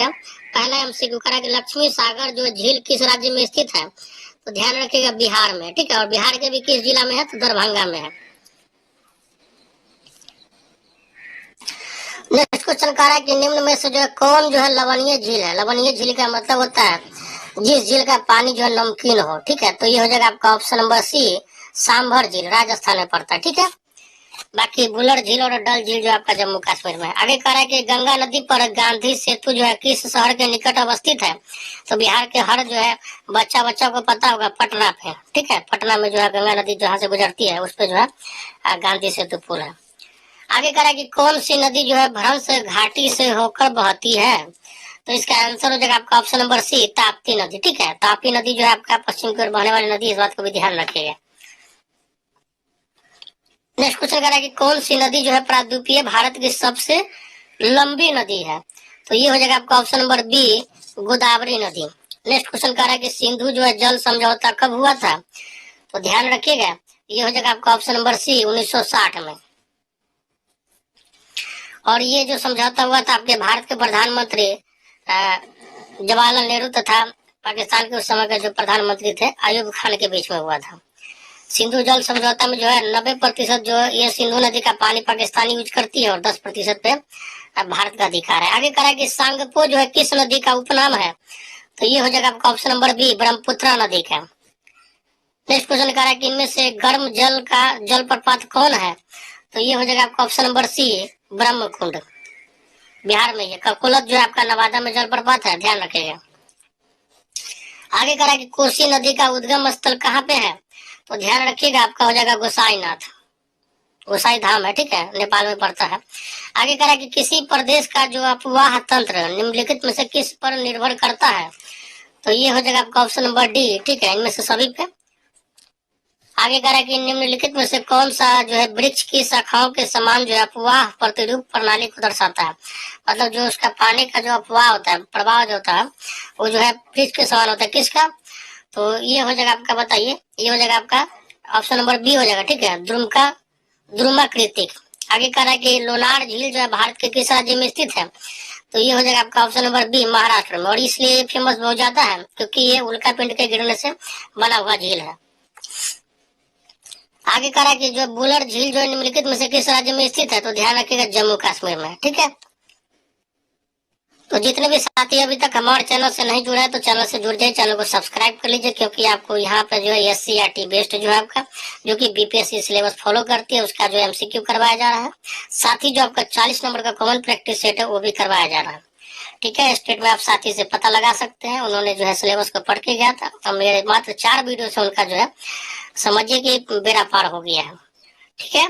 पहला एमसीक्यू करा कि लक्ष्मी सागर जो झील किस राज्य में स्थित है, तो ध्यान रखिएगा बिहार में, ठीक है। और बिहार के भी किस जिला में है, तो दरभंगा में है। नेक्स्ट क्वेश्चन कह रहा है कि निम्न में से जो है कौन जो है लवणीय झील है। लवणीय झील का मतलब होता है जिस झील का पानी जो है नमकीन हो, ठीक है। तो ये हो जाएगा आपका ऑप्शन नंबर सी, सांभर झील, राजस्थान में पड़ता है, ठीक है। बाकी बुलर झील और डल झील जो आपका जम्मू कश्मीर में है। आगे कह रहा है कि गंगा नदी पर गांधी सेतु जो है किस शहर के निकट अवस्थित है, तो बिहार के हर जो है बच्चा को पता होगा पटना पे, ठीक है। पटना में जो है गंगा नदी जहाँ से गुजरती है उस पे जो है गांधी सेतु पुल है। आगे कह रहा है कि कौन सी नदी जो है भ्रंश घाटी से होकर बहती है, तो इसका आंसर हो जाएगा आपका ऑप्शन नंबर सी, ताप्ती नदी, ठीक है। ताप्ती नदी जो है आपका पश्चिम की ओर बहने वाली नदी, इस बात को भी ध्यान रखिएगा। नेक्स्ट क्वेश्चन कह रहा है कि कौन सी नदी जो है प्रायद्वीपीय भारत की सबसे लंबी नदी है, तो ये हो जाएगा आपका ऑप्शन नंबर बी, गोदावरी नदी। नेक्स्ट क्वेश्चन कह रहा है कि सिंधु जो है जल समझौता कब हुआ था, तो ध्यान रखिएगा ये हो जाएगा आपका ऑप्शन नंबर सी, 1960 में। और ये जो समझौता हुआ था आपके भारत के प्रधानमंत्री जवाहरलाल नेहरू तथा पाकिस्तान के उस समय के जो प्रधानमंत्री थे अयूब खान के बीच में हुआ था। सिंधु जल समझौता में जो है 90% जो ये सिंधु नदी का पानी पाकिस्तानी यूज करती है और 10% पे भारत का अधिकार है। आगे कह रहा है कि सांगपो जो है किस नदी का उपनाम है, तो ये हो जाएगा आपका ऑप्शन नंबर बी, ब्रह्मपुत्र नदी का। नेक्स्ट क्वेश्चन कह रहा है कि इनमें से गर्म जल का जलप्रपात कौन है, तो ये हो जाएगा आपका option number C, Brahmakund, Bihar में। ये ककुलत जो है आपका नवादा में जलप्रपात है, ध्यान रखिएगा। आगे कह रहा है कि कोसी नदी का उद्गम स्थल कहाँ पे है, तो ध्यान रखिएगा आपका हो जाएगा गोसाईनाथ, गोसाई धाम है, ठीक है, नेपाल में पड़ता है। आगे कह रहा है कि किसी प्रदेश का जो अफवाह तंत्र निम्नलिखित में से किस पर निर्भर करता है, तो ये हो जाएगा आपका ऑप्शन नंबर डी, ठीक है, इनमें से सभी पे। आगे कह रहा है कि निम्नलिखित में से कौन सा जो है वृक्ष की शाखाओं के समान जो है अफवाह प्रतिरूप प्रणाली को दर्शाता है, मतलब जो उसका पानी का जो अफवाह होता है, प्रवाह जो होता है वो जो है वृक्ष के समान होता है, किसका, तो ये हो जाएगा आपका, बताइए, ये हो जाएगा आपका ऑप्शन नंबर बी हो जाएगा, ठीक है, द्रुमाकृतिक। आगे कह रहा है कि लोनार झील जो है भारत के किस राज्य में स्थित है, तो ये हो जाएगा आपका ऑप्शन नंबर बी, महाराष्ट्र में। और इसलिए फेमस बहुत ज्यादा है क्योंकि ये उल्का पिंड के गिरने से बना हुआ झील है। आगे कह रहा है कि जो बुलर झील जो निम्नलिखित में से किस राज्य में स्थित है, तो ध्यान रखिएगा जम्मू कश्मीर में, ठीक है। तो जितने भी साथी अभी तक हमारे चैनल से नहीं जुड़े हैं तो चैनल से जुड़ जाइए, चैनल को सब्सक्राइब कर लीजिए, क्योंकि आपको यहाँ पे जो है SCRT बेस्ड जो है आपका जो कि BPSC सिलेबस फॉलो करती है उसका जो MCQ करवाया जा रहा है। साथ ही जो आपका 40 नंबर का कॉमन प्रैक्टिस सेट है वो भी करवाया जा रहा है, ठीक है। स्टेट में आप साथी से पता लगा सकते हैं, उन्होंने जो है सिलेबस को पढ़ के गया था और मेरे मात्र 4 वीडियो से उनका जो है समझिए कि बेड़ा पार हो गया है, ठीक है।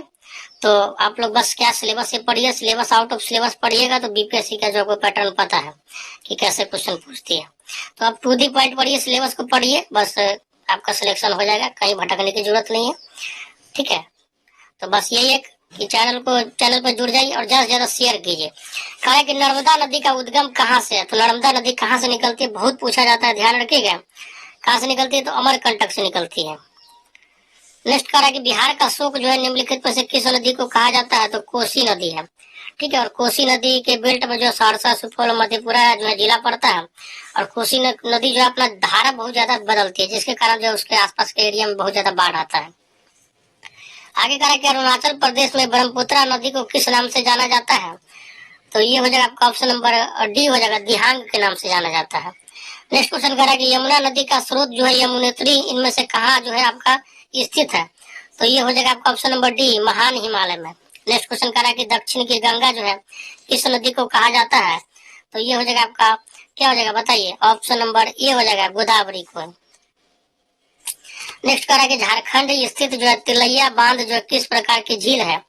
तो आप लोग बस क्या सिलेबस से पढ़िए, सिलेबस आउट ऑफ सिलेबस पढ़िएगा तो BPSC का जो आपको पैटर्न पता है कि कैसे क्वेश्चन पूछती है। तो आप टू दी पॉइंट पढ़िए, सिलेबस को पढ़िए, बस आपका सिलेक्शन हो जाएगा, कहीं भटकने की जरूरत नहीं है, ठीक है। तो बस यही है कि चैनल पर जुड़ जाइए और ज्यादा से ज्यादा शेयर कीजिए। कहा है कि नर्मदा नदी का उद्गम कहाँ से है, तो नर्मदा नदी कहाँ से निकलती है बहुत पूछा जाता है, ध्यान रखिएगा। कहाँ से निकलती है, तो अमरकंटक से निकलती है। नेक्स्ट कह रहा है कि बिहार का शोक जो है निम्नलिखित में से किस नदी को कहा जाता है, तो कोसी नदी है, ठीक है। और कोसी नदी के बेल्ट में जो सहरसा, सुपौल, मधेपुरा जो है जिला पड़ता है। और कोसी नदी जो है अपना धारा बहुत ज्यादा बदलती है, जिसके कारण जो उसके आसपास के एरिया में बहुत ज्यादा बाढ़ आता है। आगे कह रहा है कि अरुणाचल प्रदेश में ब्रह्मपुत्र नदी को किस नाम से जाना जाता है, तो ये हो जाएगा आपका ऑप्शन नंबर डी हो जाएगा, दिहांग के नाम से जाना जाता है। नेक्स्ट क्वेश्चन कह रहा है कि यमुना नदी का स्रोत जो है यमुनेत्री इनमें से कहाँ जो है आपका स्थित है, तो ये हो जाएगा आपका ऑप्शन नंबर डी, महान हिमालय में। नेक्स्ट क्वेश्चन कह रहा है कि दक्षिण की गंगा जो है किस नदी को कहा जाता है, तो ये हो जाएगा आपका क्या हो जाएगा, बताइए, ऑप्शन नंबर ए हो जाएगा, गोदावरी को। नेक्स्ट कह रहा है कि झारखंड स्थित जो है तिलैया बांध जो है किस प्रकार की झील है,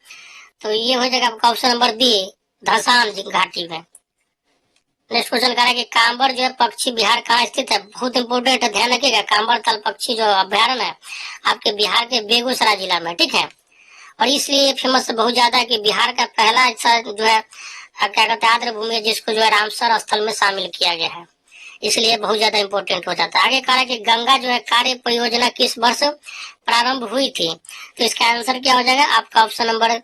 तो ये हो जाएगा आपका ऑप्शन नंबर बी, धसान घाटी में। नेक्स्ट क्वेश्चन कह रहा है कि कांबर जो है पक्षी बिहार कहाँ स्थित है, बहुत इंपोर्टेंट है, ध्यान रखिएगा। कांबर ताल पक्षी जो अभ्यारण्य है आपके बिहार के बेगूसराय जिला में, ठीक है। और इसलिए फेमस बहुत ज्यादा है कि बिहार का पहला ऐसा जो है क्या कहते हैं आर्द्र भूमि है जिसको जो है रामसर स्थल में शामिल किया गया है। इसलिए बहुत ज्यादा इंपॉर्टेंट हो जाता है। आगे कहा है कि गंगा जो है कार्य परियोजना किस वर्ष प्रारंभ हुई थी, तो इसका आंसर क्या हो जाएगा आपका ऑप्शन नंबर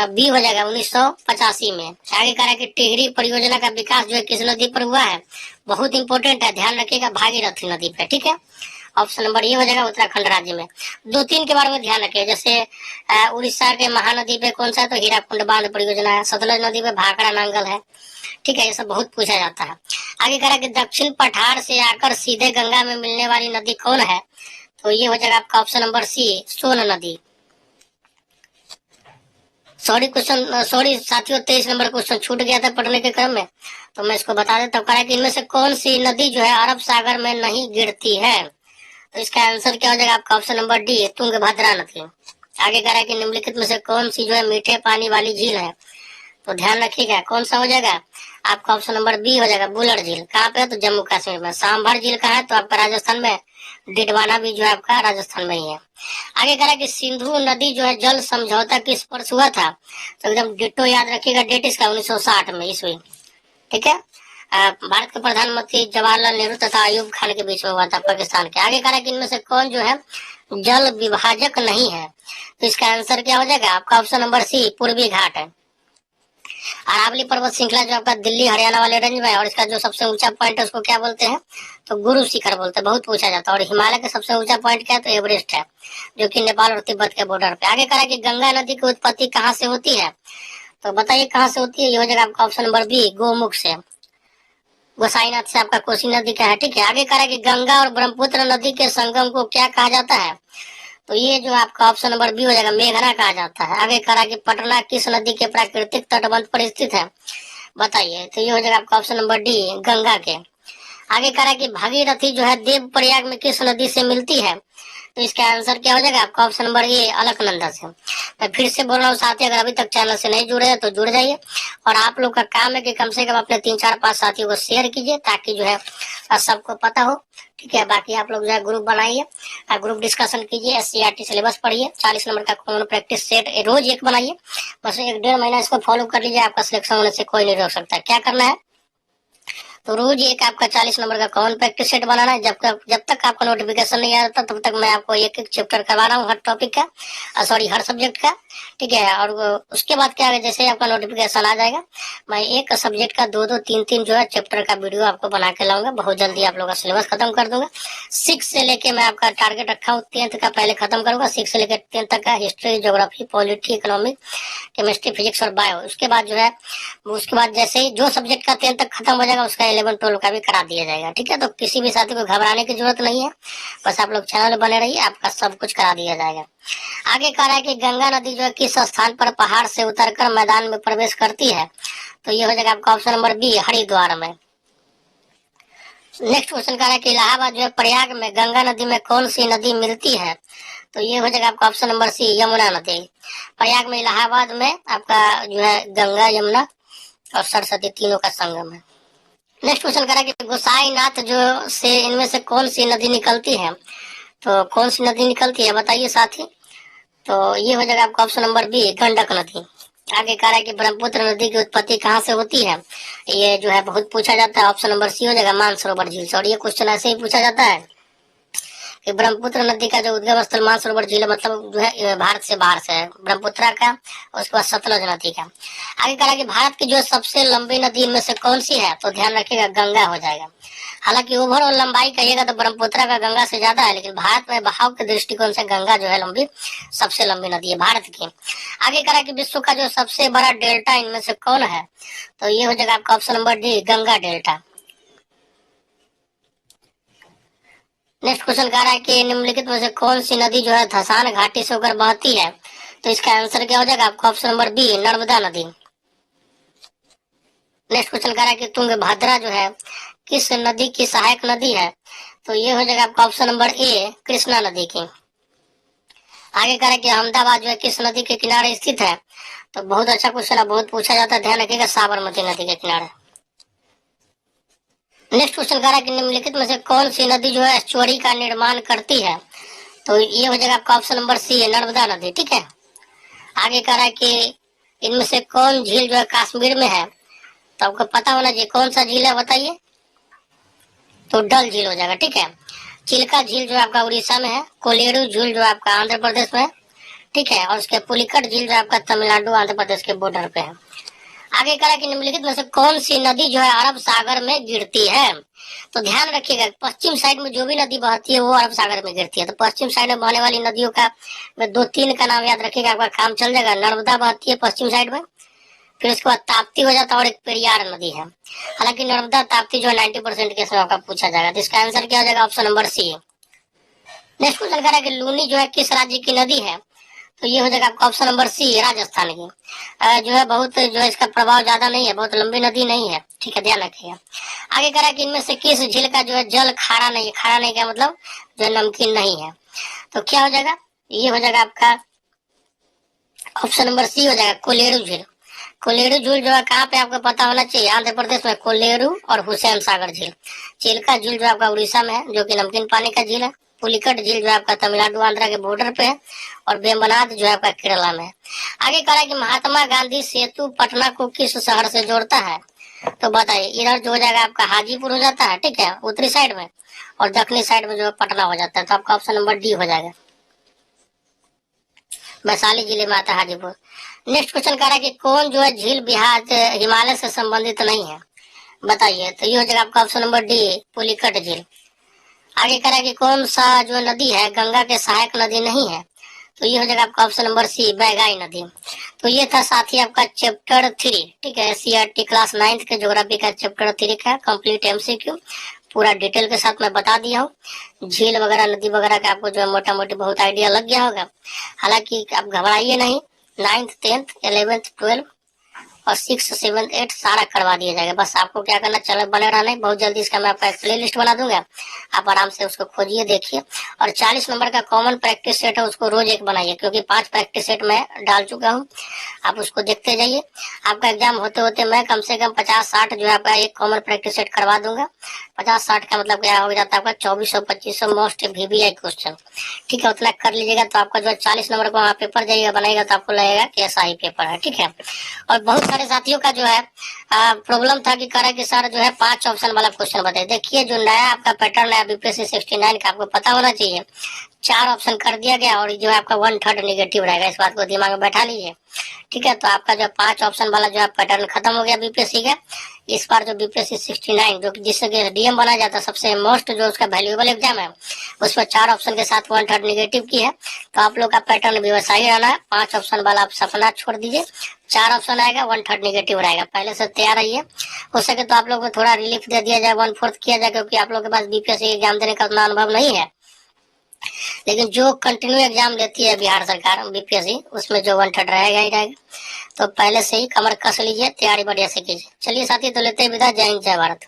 बी हो जाएगा 1985 में। आगे कह रहा है कि टिहरी परियोजना का विकास जो है किस नदी पर हुआ है, बहुत इंपॉर्टेंट है, ध्यान रखिएगा, भागीरथी नदी पे, ठीक है। ऑप्शन नंबर ये हो जाएगा उत्तराखंड राज्य में। दो तीन के बारे में ध्यान रखिए, जैसे उड़ीसा के महानदी पे कौन सा है, तो हीराकुंड बांध परियोजना है। सतलज नदी पे भाखड़ा नांगल है, ठीक है, ये सब बहुत पूछा जाता है। आगे कह रहा है कि दक्षिण पठार से आकर सीधे गंगा में मिलने वाली नदी कौन है, तो ये हो जाएगा आपका ऑप्शन नंबर सी सोन नदी। सॉरी साथियों, 23 नंबर क्वेश्चन छूट गया था पढ़ने के क्रम में, तो मैं इसको बता देता हूँ। कह रहा है कि इनमें से कौन सी नदी जो है अरब सागर में नहीं गिरती है, तो इसका आंसर क्या हो जाएगा आपका ऑप्शन नंबर डी तुंगभद्रा नदी। आगे कह रहा है कि निम्नलिखित में से कौन सी जो है मीठे पानी वाली झील है, तो ध्यान रखिएगा कौन सा हो जाएगा आपका ऑप्शन नंबर बी हो जाएगा बुलर झील। कहाँ पे है, तो जम्मू कश्मीर में। सांभर झील का है तो आपका राजस्थान में, डिडवाना भी जो है आपका राजस्थान में ही है। आगे कह रहा है कि सिंधु नदी जो है जल समझौता किस वर्ष हुआ था, तो एकदम डिट्टो याद रखिएगा, डेट इसका 1960 में ईस्वी, ठीक है। भारत के प्रधानमंत्री जवाहरलाल नेहरू तथा अयूब खान के बीच में हुआ था पाकिस्तान के। आगे कह रहा है कि इनमें से कौन जो है जल विभाजक नहीं है, तो इसका आंसर क्या हो जाएगा आपका ऑप्शन नंबर सी पूर्वी घाट है। अरावली पर्वत श्रृंखला जो आपका दिल्ली हरियाणा वाले रेंज में है, और इसका जो सबसे ऊंचा पॉइंट है उसको क्या बोलते हैं, तो गुरु शिखर बोलते हैं, बहुत पूछा जाता है। और हिमालय का सबसे ऊंचा पॉइंट क्या है, तो एवरेस्ट है, जो कि नेपाल और तिब्बत के बॉर्डर पे। आगे कहा कि गंगा नदी की उत्पत्ति कहाँ से होती है, तो बताइए कहाँ से होती है, ये हो जाएगा आपका ऑप्शन नंबर बी गोमुख से, गोसाईनाथ से आपका कोसी नदी का है, ठीक है। आगे कहा कि गंगा और ब्रह्मपुत्र नदी के संगम को क्या कहा जाता है, तो ये जो आपका ऑप्शन नंबर बी हो जाएगा मेघना कहा जाता है। आगे कहा कि पटना किस नदी के प्राकृतिक तटबंध पर स्थित है, बताइए, तो ये हो जाएगा आपका ऑप्शन नंबर डी गंगा के। आगे कह रहा है कि भागीरथी जो है देवप्रयाग में किस नदी से मिलती है, तो इसका आंसर क्या हो जाएगा आपका ऑप्शन नंबर ए अलकनंदा से। मैं फिर से बोल रहा हूँ साथी, अगर अभी तक चैनल से नहीं जुड़े हैं तो जुड़ जाइए, और आप लोग का काम है कि कम से कम अपने 3 4 5 साथियों को शेयर कीजिए, ताकि जो है सबको पता हो, ठीक है। बाकी आप लोग जो है ग्रुप बनाइए, ग्रुप डिस्कशन कीजिए, SCRT सिलेबस पढ़िए, 40 नंबर का कॉमन प्रैक्टिस सेट रोज एक बनाइए, बस 1 1.5 महीना इसको फॉलो कर लीजिए, आपका सिलेक्शन होने से कोई नहीं रोक सकता। क्या करना है, तो रोज एक आपका 40 नंबर का कॉमन प्रैक्टिस सेट बनाना है। जब तक आपका नोटिफिकेशन नहीं आता तब तक मैं आपको एक एक चैप्टर करवा रहा हूँ हर टॉपिक का, सॉरी हर सब्जेक्ट का, ठीक है। और उसके बाद क्या है, जैसे आपका नोटिफिकेशन आ जाएगा, मैं एक सब्जेक्ट का 2 2 3 3 जो है चैप्टर का वीडियो आपको बना के लाऊंगा। बहुत जल्दी आप लोग का सिलेबस खत्म कर दूंगा। 6 से लेके मैं आपका टारगेट रखा हूँ 10th का पहले खत्म करूंगा, 6 से लेकर 10th तक का history, geography, polity, economic, chemistry, physics और बायो। उसके बाद जो है, उसके बाद जैसे ही जो सब्जेक्ट का 10th तक खत्म हो जाएगा उसका 11 12 का भी करा दिया जाएगा, ठीक है। तो किसी भी साथी को घबराने की जरूरत नहीं है, बस आप लोग चैनल बने रहिए, आपका सब कुछ करा दिया जाएगा। आगे कह रहा है कि गंगा नदी जो है किस स्थान पर पहाड़ से उतरकर मैदान में प्रवेश करती है, तो ये हो जाएगा आपका ऑप्शन नंबर बी हरिद्वार में। नेक्स्ट क्वेश्चन कह रहा है कि इलाहाबाद जो है प्रयाग में गंगा नदी में कौन सी नदी मिलती है, तो ये हो जाएगा आपका ऑप्शन नंबर सी यमुना नदी। प्रयाग में इलाहाबाद में आपका जो है गंगा, यमुना और सरस्वती तीनों का संगम है। नेक्स्ट क्वेश्चन कह रहा है कि गोसाईनाथ जो से इनमें से कौन सी नदी निकलती है, तो कौन सी नदी निकलती है बताइए साथी, तो ये हो जाएगा आपका ऑप्शन नंबर बी गंडक नदी। आगे कह रहा है कि ब्रह्मपुत्र नदी की उत्पत्ति कहाँ से होती है, ये जो है बहुत पूछा जाता है, ऑप्शन नंबर सी हो जाएगा मानसरोवर झील से। और ये क्वेश्चन ऐसे ही पूछा जाता है कि ब्रह्मपुत्र नदी का जो उद्गम स्थल मानसरोवर झील मतलब जो है भारत से बाहर से है, ब्रह्मपुत्र का, और उसके बाद सतलज नदी का। आगे कहा कि भारत की जो सबसे लंबी नदी इनमें से कौन सी है, तो ध्यान रखिएगा गंगा हो जाएगा। हालांकि ओवरऑल लंबाई कहिएगा तो ब्रह्मपुत्र का गंगा से ज्यादा है, लेकिन भारत में बहाव के दृष्टिकोण से गंगा जो है लंबी, सबसे लंबी नदी है भारत की। आगे कहा कि विश्व का जो सबसे बड़ा डेल्टा इनमें से कौन है, तो ये हो जाएगा आपका option number D Ganga delta. Next question कह रहा है कि निम्नलिखित में से कौन सी नदी जो है धसान घाटी से होकर बहती है, तो इसका आंसर क्या हो जाएगा आपका ऑप्शन नंबर बी नर्मदा नदी। नेक्स्ट क्वेश्चन कह रहा है कि तुंगभद्रा जो है किस नदी की सहायक नदी है, तो ये हो जाएगा आपका ऑप्शन नंबर ए कृष्णा नदी की। आगे कह रहा है कि अहमदाबाद जो है किस नदी के किनारे स्थित है, तो बहुत अच्छा क्वेश्चन है, बहुत पूछा जाता है, ध्यान रखिएगा साबरमती नदी के किनारे। नेक्स्ट क्वेश्चन कह रहा है कि निम्नलिखित में से कौन सी नदी जो है एस्चुअरी का निर्माण करती है, तो ये हो जाएगा आपका ऑप्शन नंबर सी है नर्मदा नदी, ठीक है। आगे कह रहा है कि इनमें से कौन झील जो है कश्मीर में है, तो आपको पता होना चाहिए कौन सा झील है, बताइए। तो डल झील हो जाएगा, ठीक है। चिल्का झील जो आपका उड़ीसा में है, कोलेरू झील जो आपका आंध्र प्रदेश में है, ठीक है, और उसके पुलिकट झील जो आपका तमिलनाडु आंध्र प्रदेश के बॉर्डर पे है। आगे कहा कि निम्नलिखित में से कौन सी नदी जो है अरब सागर में गिरती है। तो ध्यान रखिएगा, पश्चिम साइड में जो भी नदी बहती है वो अरब सागर में गिरती है। तो पश्चिम साइड में बहने वाली नदियों का मैं 2-3 का नाम याद रखिएगा, आपका काम चल जाएगा। नर्मदा बहती है पश्चिम साइड में, फिर उसके बाद ताप्ती हो जाता है और एक पेरियार नदी है। हालांकि नर्मदा ताप्ती जो है 90% के समय का पूछा जाएगा, तो इसका आंसर क्या हो जाएगा, option number C. Next question कह रहा है कि लूनी जो है किस राज्य की नदी है। तो ये हो जाएगा आपका ऑप्शन नंबर सी, राजस्थान की। जो है बहुत जो है इसका प्रभाव ज्यादा नहीं है, बहुत लंबी नदी नहीं है, ठीक है, ध्यान रखिएगा। आगे कह रहा है कि इनमें से किस झील का जो है जल खारा नहीं है। खारा नहीं का मतलब जो है नमकीन नहीं है। तो क्या हो जाएगा, ये हो जाएगा आपका ऑप्शन नंबर सी हो जाएगा, कोलेरू झील। कोलेरू झील जो है कहाँ पे आपको पता होना चाहिए, आंध्र प्रदेश में कोलेरू और हुसैन सागर झील। चिल्का झील जो आपका उड़ीसा में है, जो कि नमकीन पानी का झील है। पुलिकट झील जो आपका तमिलनाडु आंध्र के बॉर्डर पे है, और वेम्बनाड जो है आपका केरला में है। आगे कह रहा है कि महात्मा गांधी सेतु पटना को किस शहर से जोड़ता है। तो बताइए, इधर जो हो जाएगा आपका हाजीपुर हो जाता है, ठीक है, उत्तरी साइड में, और दक्षिणी साइड में जो है पटना हो जाता है। तो आपका ऑप्शन नंबर डी हो जाएगा, वैशाली जिले में आता है हाजीपुर। नेक्स्ट क्वेश्चन कह रहा है कि कौन जो है झील बिहार हिमालय से संबंधित नहीं है। बताइए, तो ये हो जाएगा आपका ऑप्शन नंबर डी, पुलिकट झील। आगे कह रहा है कि कौन सा जो नदी है गंगा के सहायक नदी नहीं है। तो ये हो जाएगा आपका ऑप्शन नंबर सी, बैगाई नदी। तो ये था साथी आपका चैप्टर 3, ठीक है, सीआरटी क्लास 9 के ज्योग्राफी का चैप्टर 3 का कंप्लीट एमसीक्यू पूरा डिटेल के साथ मैं बता दिया हूँ। झील वगैरह नदी वगैरह का आपको जो है मोटा मोटी बहुत आइडिया लग गया होगा। हालांकि आप घबराइए नहीं, 9th 10th 11th 12 और 6 7 8 सारा करवा दिया जाएगा। बस आपको क्या करना, चैनल बने रहना है। बहुत जल्दी इसका मैं आपका एक प्ले लिस्ट बना दूंगा, आप आराम से उसको खोजिए, देखिए। और 40 नंबर का कॉमन प्रैक्टिस सेट है, उसको रोज एक बनाइए, क्योंकि 5 प्रैक्टिस सेट मैं डाल चुका हूँ, आप उसको देखते जाइए। आपका एग्जाम होते होते मैं कम से कम 50-60 जो है आपका एक कॉमन प्रैक्टिस सेट करवा दूंगा। 50-60 का मतलब क्या हो जाता है आपका 2400-2500 मोस्ट VBI क्वेश्चन, ठीक है, उतना कर लीजिएगा। तो आपका जो 40 नंबर का वहाँ पेपर जाइएगा बनाएगा, तो आपको लगेगा कि ऐसा ही पेपर है, ठीक है। और बहुत सारे साथियों का जो है प्रॉब्लम था कि करा कि सर जो है 5 ऑप्शन वाला क्वेश्चन बताइए। देखिए, जो नया आपका पैटर्न है बीपीएससी 69 का, आपको पता होना चाहिए, 4 ऑप्शन कर दिया गया, और जो है आपका 1/3 निगेटिव रहेगा। इस बात को दिमाग में बैठा लीजिए, ठीक है। तो आपका जो 5 ऑप्शन वाला जो है पैटर्न खत्म हो गया बीपीएससी का। इस बार जो बीपीएससी 69 जो जिससे डीएम बना जाता है, सबसे मोस्ट जो उसका वैल्यूएबल एग्जाम है, उसमें 4 ऑप्शन के साथ 1/3 निगेटिव की है। तो आप लोग का पैटर्न भी वैसा ही रहना है। 5 ऑप्शन वाला आप सपना छोड़ दीजिए, 4 ऑप्शन आएगा, 1/3 निगेटिव रहेगा। पहले से तैयार रहिए, हो सके तो आप लोग को थोड़ा रिलीफ दे दिया जाए, 1/4 किया जाए, क्योंकि आप लोग के पास बीपीएससी एग्जाम देने का उतना अनुभव नहीं है। लेकिन जो कंटिन्यू एग्जाम लेती है बिहार सरकार बीपीएससी, उसमें जो 1/3 रहेगा ही रहेगा। तो पहले से ही कमर कस लीजिए, तैयारी बढ़िया से कीजिए। चलिए साथी, तो लेते हैं विदा। जय हिंद, जय भारत।